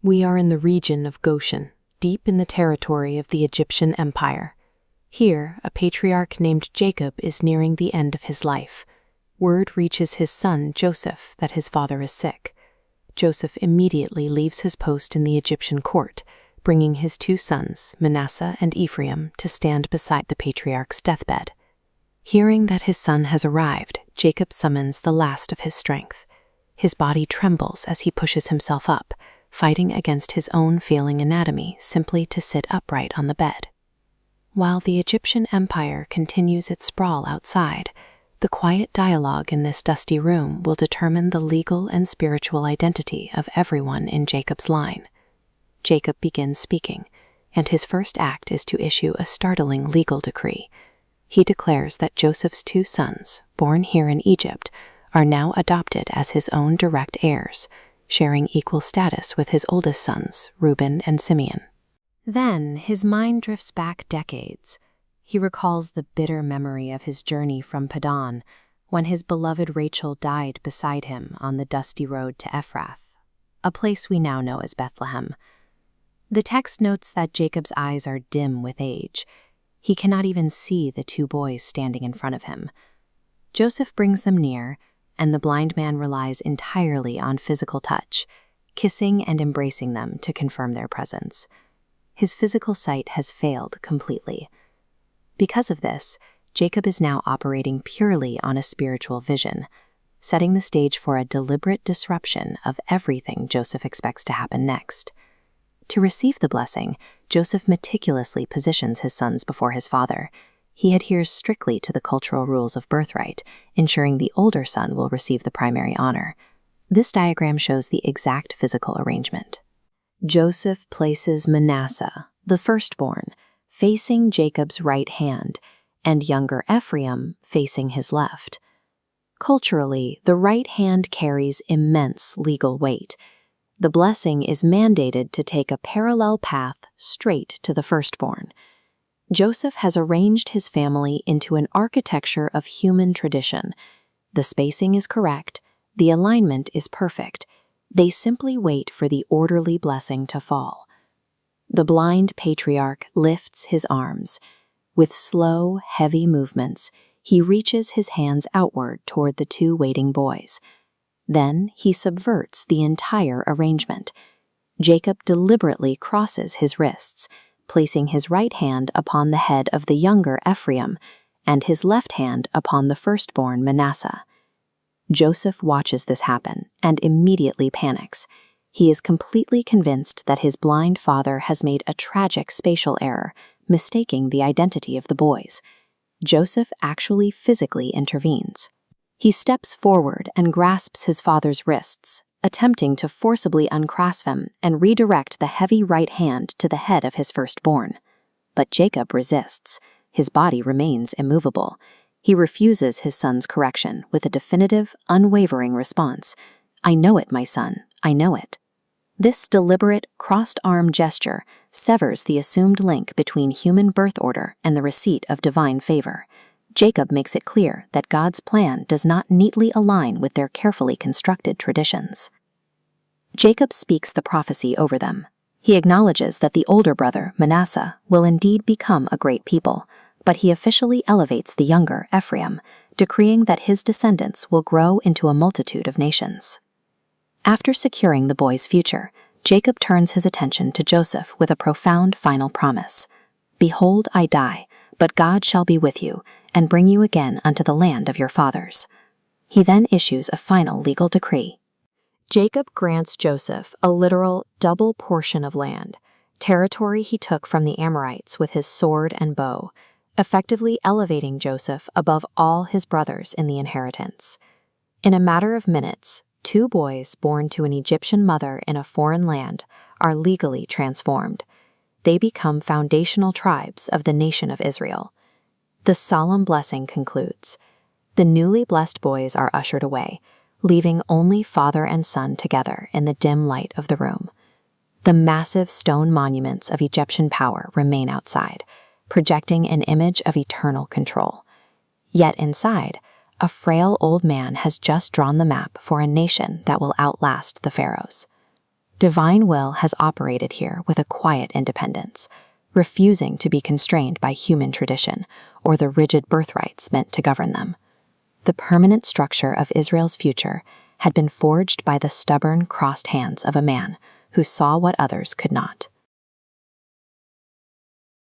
We are in the region of Goshen, deep in the territory of the Egyptian Empire. Here, a patriarch named Jacob is nearing the end of his life. Word reaches his son, Joseph, that his father is sick. Joseph immediately leaves his post in the Egyptian court, bringing his two sons, Manasseh and Ephraim, to stand beside the patriarch's deathbed. Hearing that his son has arrived, Jacob summons the last of his strength. His body trembles as he pushes himself up, fighting against his own failing anatomy simply to sit upright on the bed. While the Egyptian Empire continues its sprawl outside, the quiet dialogue in this dusty room will determine the legal and spiritual identity of everyone in Jacob's line. Jacob begins speaking, and his first act is to issue a startling legal decree. He declares that Joseph's two sons, born here in Egypt, are now adopted as his own direct heirs, sharing equal status with his oldest sons, Reuben and Simeon. Then his mind drifts back decades. He recalls the bitter memory of his journey from Padan, when his beloved Rachel died beside him on the dusty road to Ephrath, a place we now know as Bethlehem. The text notes that Jacob's eyes are dim with age. He cannot even see the two boys standing in front of him. Joseph brings them near, and the blind man relies entirely on physical touch, kissing and embracing them to confirm their presence. His physical sight has failed completely. Because of this, Jacob is now operating purely on a spiritual vision, setting the stage for a deliberate disruption of everything Joseph expects to happen next. To receive the blessing, Joseph meticulously positions his sons before his father. He adheres strictly to the cultural rules of birthright, ensuring the older son will receive the primary honor. This diagram shows the exact physical arrangement. Joseph places Manasseh, the firstborn, facing Jacob's right hand, and younger Ephraim facing his left. Culturally, the right hand carries immense legal weight. The blessing is mandated to take a parallel path straight to the firstborn. Joseph has arranged his family into an architecture of human tradition. The spacing is correct, the alignment is perfect. They simply wait for the orderly blessing to fall. The blind patriarch lifts his arms. With slow, heavy movements, he reaches his hands outward toward the two waiting boys. Then he subverts the entire arrangement. Jacob deliberately crosses his wrists, placing his right hand upon the head of the younger Ephraim and his left hand upon the firstborn Manasseh. Joseph watches this happen and immediately panics. He is completely convinced that his blind father has made a tragic spatial error, mistaking the identity of the boys. Joseph actually physically intervenes. He steps forward and grasps his father's wrists, attempting to forcibly unclasp him and redirect the heavy right hand to the head of his firstborn. But Jacob resists. His body remains immovable. He refuses his son's correction with a definitive, unwavering response. "I know it, my son, I know it." This deliberate, crossed-arm gesture severs the assumed link between human birth order and the receipt of divine favor. Jacob makes it clear that God's plan does not neatly align with their carefully constructed traditions. Jacob speaks the prophecy over them. He acknowledges that the older brother, Manasseh, will indeed become a great people, but he officially elevates the younger, Ephraim, decreeing that his descendants will grow into a multitude of nations. After securing the boy's future, Jacob turns his attention to Joseph with a profound final promise. "Behold, I die, but God shall be with you, and bring you again unto the land of your fathers." He then issues a final legal decree. Jacob grants Joseph a literal double portion of land, territory he took from the Amorites with his sword and bow, effectively elevating Joseph above all his brothers in the inheritance. In a matter of minutes, two boys born to an Egyptian mother in a foreign land are legally transformed. They become foundational tribes of the nation of Israel. The solemn blessing concludes. The newly blessed boys are ushered away, leaving only father and son together in the dim light of the room. The massive stone monuments of Egyptian power remain outside, projecting an image of eternal control. Yet inside, a frail old man has just drawn the map for a nation that will outlast the pharaohs. Divine will has operated here with a quiet independence, refusing to be constrained by human tradition or the rigid birthrights meant to govern them. The permanent structure of Israel's future had been forged by the stubborn, crossed hands of a man who saw what others could not.